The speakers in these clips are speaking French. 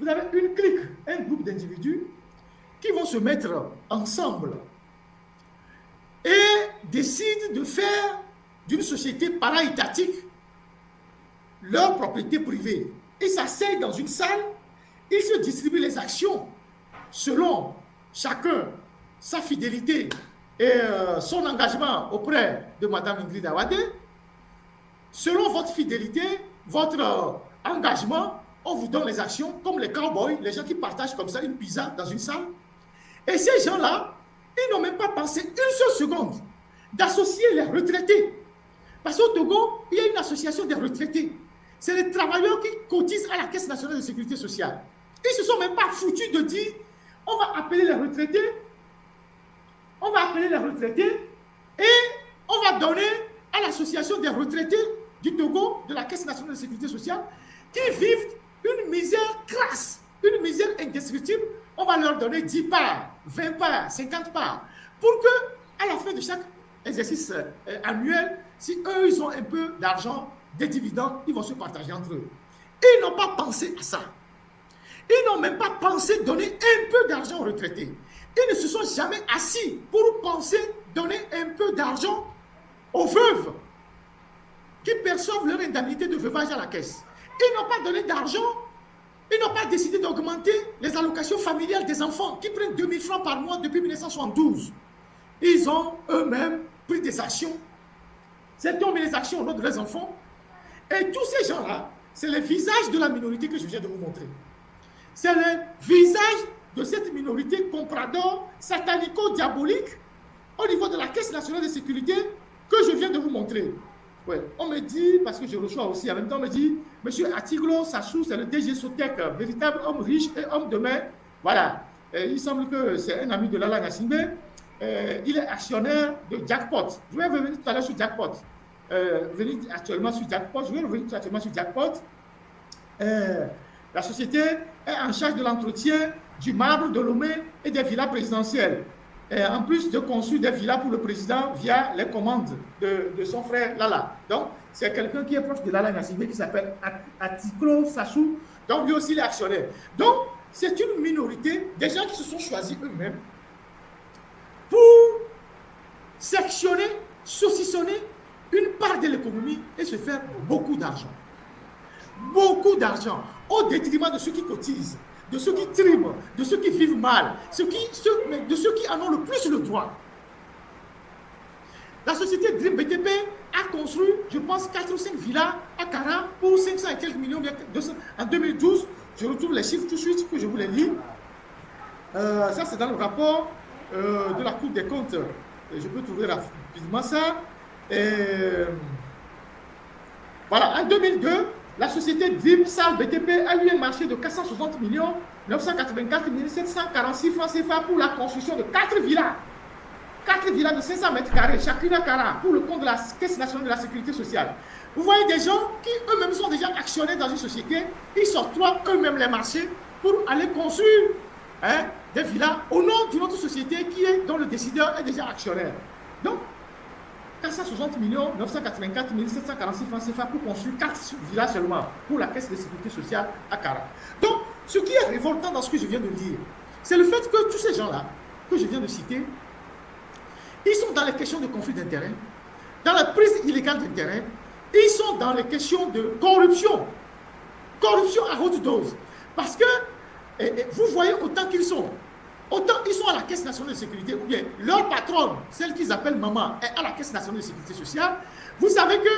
vous avez une clique, un groupe d'individus qui vont se mettre ensemble et décident de faire d'une société para-étatique leur propriété privée. Ils s'asseyent dans une salle, ils se distribuent les actions selon chacun sa fidélité et son engagement auprès de Mme Ingrid Awade. Selon votre fidélité, votre engagement, on vous donne les actions comme les cowboys, les gens qui partagent comme ça une pizza dans une salle. Et ces gens-là, ils n'ont même pas pensé une seule seconde d'associer les retraités. Parce qu'au Togo, il y a une association des retraités. C'est les travailleurs qui cotisent à la Caisse nationale de sécurité sociale. Ils ne se sont même pas foutus de dire on va appeler les retraités, et on va donner à l'association des retraités du Togo, de la Caisse nationale de sécurité sociale, qui vivent une misère crasse, une misère indescriptible. On va leur donner 10 parts, 20 parts, 50 parts, pour que, à la fin de chaque exercice annuel, si eux, ils ont un peu d'argent, des dividendes, ils vont se partager entre eux. Ils n'ont pas pensé à ça. Ils n'ont même pas pensé donner un peu d'argent aux retraités. Ils ne se sont jamais assis pour penser donner un peu d'argent aux veuves qui perçoivent leur indemnité de veuvage à la caisse. Ils n'ont pas donné d'argent, ils n'ont pas décidé d'augmenter les allocations familiales des enfants qui prennent 2 000 francs par mois depuis 1972. Ils ont eux-mêmes pris des actions. Certains ont mis les actions au nom de leurs enfants. Et tous ces gens-là, c'est le visage de la minorité que je viens de vous montrer. C'est le visage de cette minorité comprador, satanico-diabolique au niveau de la Caisse nationale de sécurité que je viens de vous montrer. Ouais. On me dit, parce que je reçois aussi, en même temps, on me dit, Monsieur Atiglo Sassou, c'est le DG Sotec, véritable homme riche et homme de main. Voilà. Il semble que c'est un ami de Lala Nassimbe. Il est actionnaire de Jackpot. Je vais revenir tout à l'heure sur Jackpot. Je vais revenir actuellement sur Jackpot. La société est en charge de l'entretien du marbre de Lomé et des villas présidentielles. Et en plus de construire des villas pour le président via les commandes de son frère Lala. Donc, c'est quelqu'un qui est proche de Lala Nassimbe qui s'appelle Atiklo Sassou. Donc, lui aussi, il est actionnaire. Donc, c'est une minorité des gens qui se sont choisis eux-mêmes pour sectionner, saucissonner une part de l'économie et se faire beaucoup d'argent. Beaucoup d'argent, au détriment de ceux qui cotisent, de ceux qui triment, de ceux qui vivent mal, de ceux qui en ont le plus le droit. La société Dream BTP a construit, je pense, 4 ou 5 villas à Kara pour 500 et quelques millions en 2012. Je retrouve les chiffres tout de suite que je vous les lis. Ça, c'est dans le rapport de la Cour des comptes. Je peux trouver rapidement ça. Voilà, en 2002, la société Dream Sal BTP a eu un marché de 460 millions 984 746 francs CFA pour la construction de 4 villas. 4 villas de 500 mètres carrés, chacune à Kara, pour le compte de la Caisse nationale de la sécurité sociale. Vous voyez des gens qui eux-mêmes sont déjà actionnaires dans une société, ils s'octroient eux-mêmes les marchés pour aller construire des villas au nom d'une autre société dont le décideur est déjà actionnaire. Donc, 460 millions 984 746 francs CFA pour construire 4 villas seulement pour la Caisse de sécurité sociale à Kara. Donc, ce qui est révoltant dans ce que je viens de dire, c'est le fait que tous ces gens-là que je viens de citer, ils sont dans les questions de conflit d'intérêts, dans la prise illégale d'intérêts, ils sont dans les questions de corruption. Corruption à haute dose. Parce que vous voyez autant qu'ils sont à la Caisse nationale de sécurité, ou bien leur patronne, celle qu'ils appellent maman, est à la Caisse nationale de sécurité sociale. Vous savez que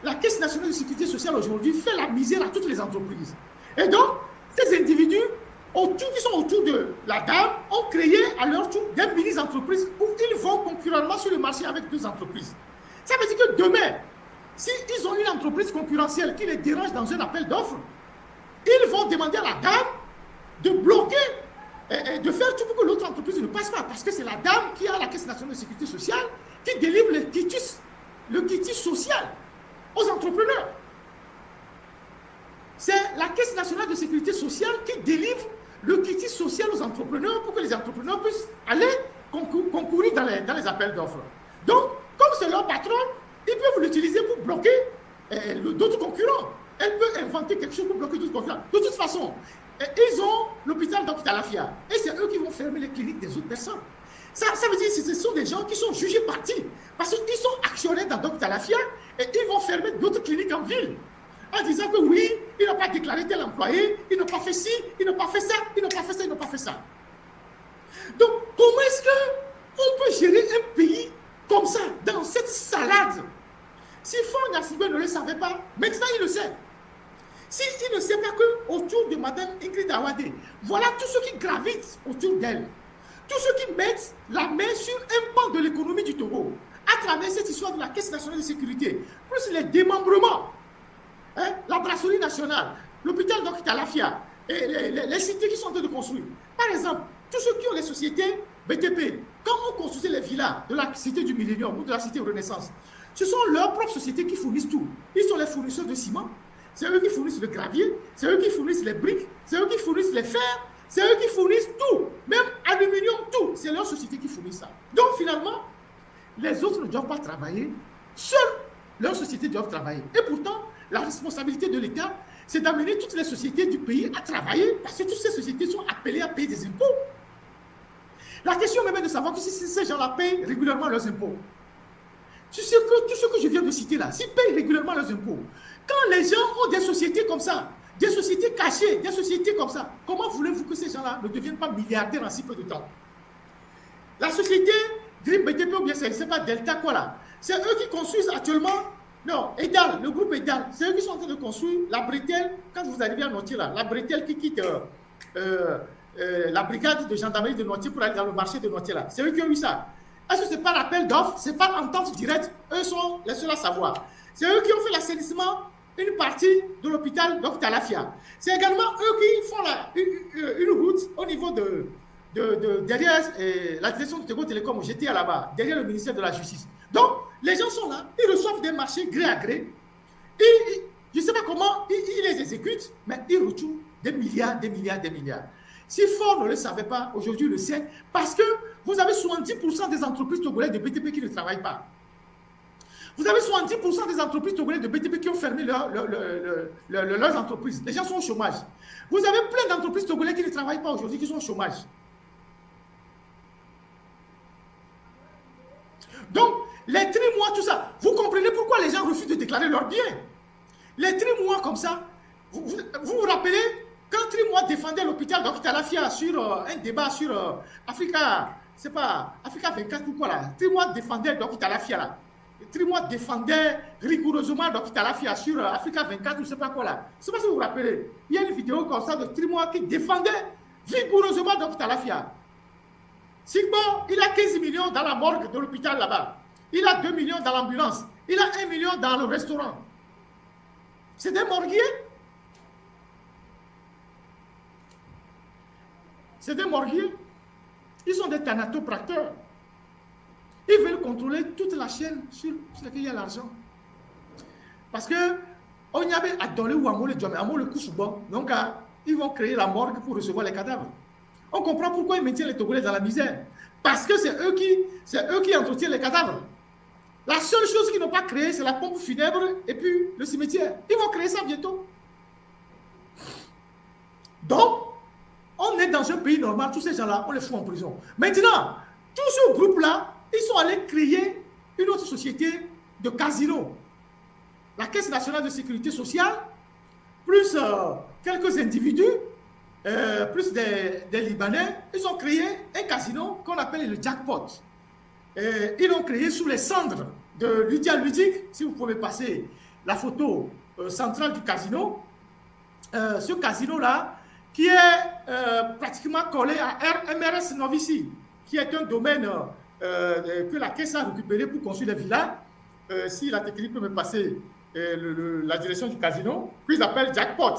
la Caisse nationale de sécurité sociale aujourd'hui fait la misère à toutes les entreprises. Et donc, ces individus qui sont autour de la dame ont créé à leur tour des mini-entreprises où ils vont concurremment sur le marché avec 2 entreprises. Ça veut dire que demain, s'ils ont une entreprise concurrentielle qui les dérange dans un appel d'offres, ils vont demander à la dame de bloquer et de faire tout pour que l'autre entreprise ne passe pas. Parce que c'est la dame qui a la Caisse nationale de sécurité sociale qui délivre le quitus social aux entrepreneurs. C'est la Caisse nationale de sécurité sociale qui délivre le quitus social aux entrepreneurs pour que les entrepreneurs puissent aller concourir dans les appels d'offres. Donc, comme c'est leur patron, ils peuvent l'utiliser pour bloquer d'autres concurrents. Elle peut inventer quelque chose pour bloquer d'autres concurrents. De toute façon, Et ils ont l'hôpital d'Octalafia. Et c'est eux qui vont fermer les cliniques des autres personnes. Ça veut dire que ce sont des gens qui sont jugés partis. Parce qu'ils sont actionnaires dans Doctalafia et ils vont fermer d'autres cliniques en ville. En disant que oui, ils n'ont pas déclaré tel employé, ils n'ont pas fait ci, ils n'ont pas fait ça, ils n'ont pas fait ça, ils n'ont pas fait ça. Donc, comment est-ce qu'on peut gérer un pays comme ça, dans cette salade? Si Faure Gnassingbé ne le savait pas, maintenant il le sait. S'il ne sait pas qu'autour de Mme Ingrid Awade, voilà tous ceux qui gravitent autour d'elle, tous ceux qui mettent la main sur un pan de l'économie du Togo, à travers cette histoire de la Caisse nationale de sécurité, plus les démembrements, hein, la brasserie nationale, l'hôpital d'Octalafia, et les cités qui sont en train de construire. Par exemple, tous ceux qui ont les sociétés BTP, quand on construisait les villas de la cité du Millénium ou de la cité Renaissance, ce sont leurs propres sociétés qui fournissent tout. Ils sont les fournisseurs de ciment, c'est eux qui fournissent le gravier, c'est eux qui fournissent les briques, c'est eux qui fournissent les fers, c'est eux qui fournissent tout, même aluminium, tout. C'est leur société qui fournit ça. Donc finalement, les autres ne doivent pas travailler, seules leurs sociétés doivent travailler. Et pourtant, la responsabilité de l'État, c'est d'amener toutes les sociétés du pays à travailler, parce que toutes ces sociétés sont appelées à payer des impôts. La question même est de savoir que si ces gens-là payent régulièrement leurs impôts, tout ce que je viens de citer là, s'ils payent régulièrement leurs impôts, quand les gens ont des sociétés comme ça, des sociétés cachées, des sociétés comme ça, comment voulez-vous que ces gens-là ne deviennent pas milliardaires en si peu de temps? La société Dream BTP ou bien c'est pas Delta quoi là, c'est eux qui construisent actuellement, non, EDAL, le groupe EDAL, c'est eux qui sont en train de construire la bretelle, quand vous arrivez à Notier là, la bretelle qui quitte la brigade de gendarmerie de Notier pour aller dans le marché de Notier là, c'est eux qui ont eu ça. Est-ce que ce n'est pas l'appel d'offres, ce n'est pas entente directe, eux sont les seuls à savoir. C'est eux qui ont fait l'assainissement une partie de l'hôpital d'Octalafia. C'est également eux qui font une route au niveau de derrière la direction de Togo Télécom, j'étais là-bas, derrière le ministère de la Justice. Donc, les gens sont là, ils reçoivent des marchés gré à gré, et je ne sais pas comment ils les exécutent, mais ils retrouvent des milliards, des milliards, des milliards. Si Faure ne le savait pas, aujourd'hui il le sait, parce que vous avez 70% des entreprises togolaises de BTP qui ne travaillent pas. Vous avez 70% des entreprises togolaises de BTP qui ont fermé leurs entreprises. Les gens sont au chômage. Vous avez plein d'entreprises togolaises qui ne travaillent pas aujourd'hui, qui sont au chômage. Donc, les tri-mois, tout ça, vous comprenez pourquoi les gens refusent de déclarer leurs biens. Les tri-mois comme ça, vous vous rappelez quand Tri-mois défendait l'hôpital d'Octalafia sur un débat sur Africa, c'est pas Africa 24 pourquoi là, Tri-mois défendait d'Octalafia là. Tri-mois défendait rigoureusement d'Octalafia sur Africa 24 ou je sais pas quoi là. Je sais pas si vous vous rappelez. Il y a une vidéo comme ça de Tri-mois qui défendait vigoureusement d'Octalafia. Sigbo, il a 15 millions dans la morgue de l'hôpital là-bas. Il a 2 millions dans l'ambulance. Il a 1 million dans le restaurant. C'est des morguiers. C'est des morguiers. Ils sont des thanatopracteurs. Ils veulent contrôler toute la chaîne sur laquelle il y a l'argent. Parce que on y avait adolé ou amour le job, amour le coup souvent. Donc, ils vont créer la morgue pour recevoir les cadavres. On comprend pourquoi ils maintiennent les Togolais dans la misère. Parce que c'est eux qui entretiennent les cadavres. La seule chose qu'ils n'ont pas créée, c'est la pompe funèbre et puis le cimetière. Ils vont créer ça bientôt. Donc, on est dans un pays normal, tous ces gens-là, on les fout en prison. Maintenant, tout ce groupe-là, ils sont allés créer une autre société de casino. La Caisse nationale de sécurité sociale, plus quelques individus, plus des Libanais, ils ont créé un casino qu'on appelle le jackpot. Ils l'ont créé sous les cendres de Lydia Ludic. Si vous pouvez passer la photo centrale du casino, ce casino-là, qui est pratiquement collé à MRS Novici, qui est un domaine que la Caisse a récupéré pour construire des villas. Si la technique peut me passer la direction du casino, puis ils appellent Jackpot.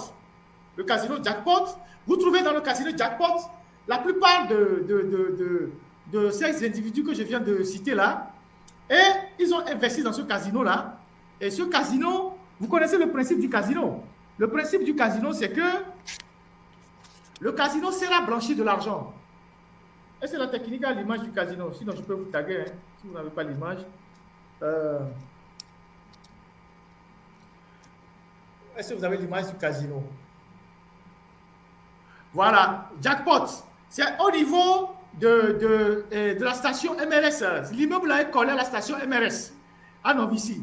Le casino Jackpot, vous trouvez dans le casino Jackpot la plupart de ces individus que je viens de citer là, et ils ont investi dans ce casino-là. Et ce casino, vous connaissez le principe du casino. Le principe du casino, c'est que le casino sera blanchi de l'argent. Et c'est la technique à l'image du casino. Sinon, je peux vous taguer, hein, si vous n'avez pas l'image. Est-ce que vous avez l'image du casino? Voilà, jackpot. C'est au niveau de la station MRS. L'immeuble est collé à la station MRS à Novici.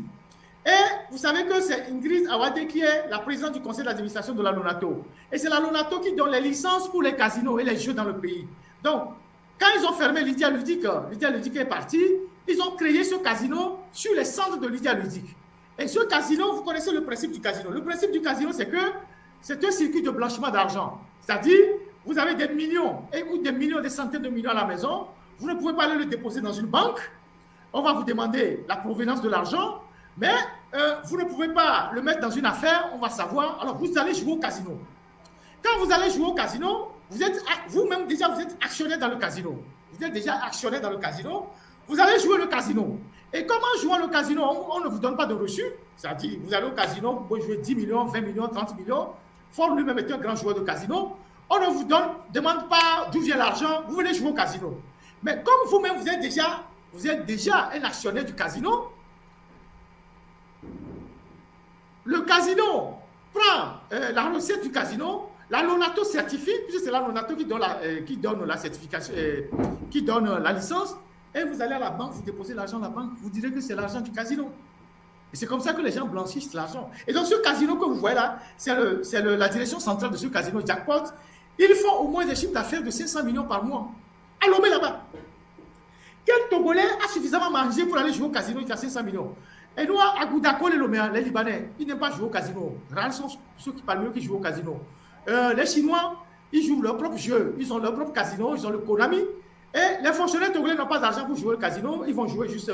Et vous savez que c'est Ingrid Awade qui est la présidente du conseil d'administration de la Lonato. Et c'est la Lonato qui donne les licences pour les casinos et les jeux dans le pays. Donc, quand ils ont fermé Lydia Ludique est partie, ils ont créé ce casino sur les centres de Lydia Ludique. Et ce casino, vous connaissez le principe du casino. Le principe du casino, c'est que c'est un circuit de blanchiment d'argent. C'est-à-dire, vous avez des millions, ou des millions, des centaines de millions à la maison, vous ne pouvez pas aller le déposer dans une banque, on va vous demander la provenance de l'argent, mais vous ne pouvez pas le mettre dans une affaire, on va savoir, alors vous allez jouer au casino. Quand vous allez jouer au casino, vous êtes vous-même déjà, vous êtes actionnaire dans le casino. Vous êtes déjà actionnaire dans le casino, vous allez jouer le casino. Et comment jouer le casino? On ne vous donne pas de reçu, c'est-à-dire, vous allez au casino, vous pouvez jouer 10 millions, 20 millions, 30 millions, Ford lui-même est un grand joueur de casino. On ne vous demande pas d'où vient l'argent, vous venez jouer au casino. Mais comme vous-même, vous êtes déjà un actionnaire du casino, le casino prend la recette du casino, la Lonato certifie, puisque c'est la Lonato qui donne la certification, qui donne la licence, et vous allez à la banque, vous déposez l'argent à la banque, vous direz que c'est l'argent du casino. Et c'est comme ça que les gens blanchissent l'argent. Et donc, ce casino que vous voyez là, c'est la direction centrale de ce casino jackpot. Ils font au moins des chiffres d'affaires de 500 millions par mois. À Lomé là-bas. Quel Togolais a suffisamment mangé pour aller jouer au casino qui a 500 millions? Et nous, à Goudako, les Libanais, ils n'aiment pas jouer au casino. Rares sont ceux qui parlent mieux qui jouent au casino. Les Chinois, ils jouent leur propre jeu. Ils ont leur propre casino, ils ont le Konami. Et les fonctionnaires togolais n'ont pas d'argent pour jouer au casino. Ils vont jouer juste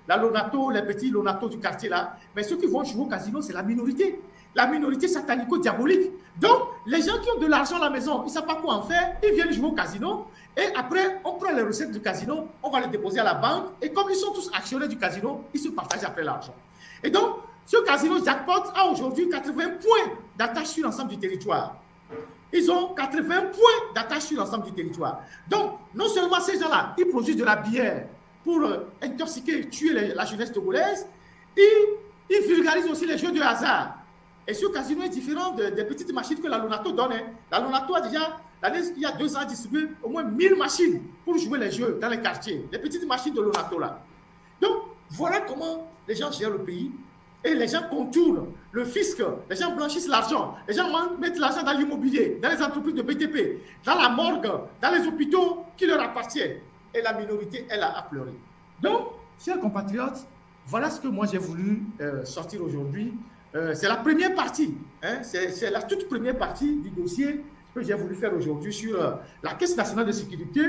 la Lonato, les petits Lonato du quartier là. Mais ceux qui vont jouer au casino, c'est la minorité. La minorité satanico-diabolique. Donc, les gens qui ont de l'argent à la maison, ils ne savent pas quoi en faire. Ils viennent jouer au casino. Et après, on prend les recettes du casino, on va les déposer à la banque. Et comme ils sont tous actionnaires du casino, ils se partagent après l'argent. Et donc, ce casino jackpot a aujourd'hui 80 points d'attache sur l'ensemble du territoire. Ils ont 80 points d'attache sur l'ensemble du territoire. Donc, non seulement ces gens-là, ils produisent de la bière pour intoxiquer, tuer la jeunesse togolaise, ils vulgarisent aussi les jeux de hasard. Et ce casino est différent des petites machines que la Lonato donne. La Lonato a déjà, il y a 2 ans, distribué au moins 1000 machines pour jouer les jeux dans les quartiers. Les petites machines de Lonato là. Donc, voilà comment les gens gèrent le pays. Et les gens contournent le fisc, les gens blanchissent l'argent, les gens mettent l'argent dans l'immobilier, dans les entreprises de BTP, dans la morgue, dans les hôpitaux qui leur appartiennent. Et la minorité, elle a pleuré. Donc, chers compatriotes, voilà ce que moi j'ai voulu sortir aujourd'hui. C'est la première partie, hein, c'est la toute première partie du dossier que j'ai voulu faire aujourd'hui sur la Caisse nationale de sécurité.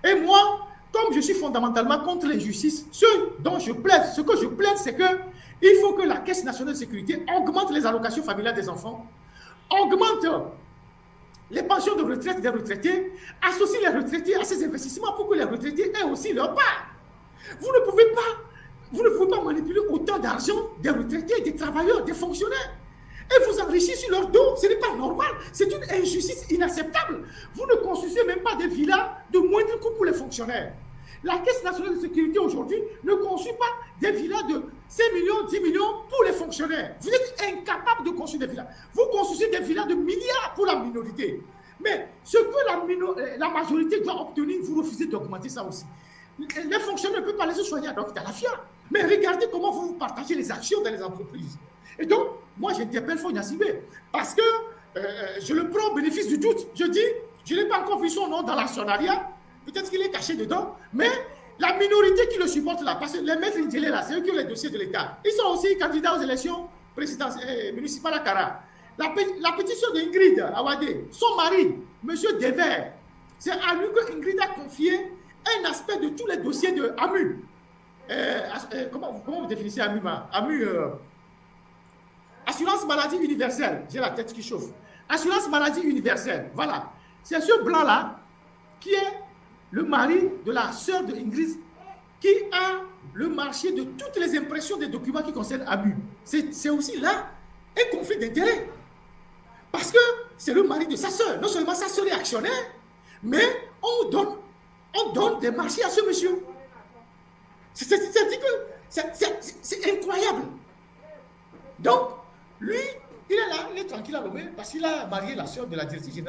Et moi, comme je suis fondamentalement contre l'injustice, ce que je plaide, c'est que il faut que la Caisse nationale de sécurité augmente les allocations familiales des enfants, augmente les pensions de retraite des retraités, associe les retraités à ces investissements pour que les retraités aient aussi leur part. Vous ne pouvez pas manipuler autant d'argent des retraités, des travailleurs, des fonctionnaires et vous enrichir sur leur dos. Ce n'est pas normal. C'est une injustice inacceptable. Vous ne construisez même pas des villas de moindre coût pour les fonctionnaires. La Caisse nationale de sécurité aujourd'hui ne construit pas des villas de 5 millions, 10 millions pour les fonctionnaires. Vous êtes incapable de construire des villas. Vous construisez des villas de milliards pour la minorité. Mais ce que la majorité doit obtenir, vous refusez d'augmenter ça aussi. Les fonctionnaires ne peuvent pas les soigner à Talafia. Mais regardez comment vous partagez les actions dans les entreprises. Et donc, moi, j'interpelle Fogna Sibé parce que je le prends au bénéfice du doute. Je dis, je n'ai pas encore vu son nom dans l'actionnariat. Peut-être qu'il est caché dedans, mais la minorité qui le supporte là, parce que les maîtres Indjelé là, c'est eux qui ont les dossiers de l'État. Ils sont aussi candidats aux élections municipales à Kara. La pétition d'Ingrid Awade, son mari, M. Dever, c'est à lui que Ingrid a confié un aspect de tous les dossiers de AMU. Comment vous définissez AMU? AMU, assurance maladie universelle. J'ai la tête qui chauffe. Assurance maladie universelle. Voilà. C'est ce blanc-là qui est le mari de la sœur de Ingrid qui a le marché de toutes les impressions des documents qui concernent AMU. C'est aussi là un conflit d'intérêts. Parce que c'est le mari de sa sœur. Non seulement sa sœur est actionnaire, mais on donne des marchés à ce monsieur. C'est incroyable. Donc, lui, il est là, il est tranquille à Lomé parce qu'il a marié la sœur de la directrice générale.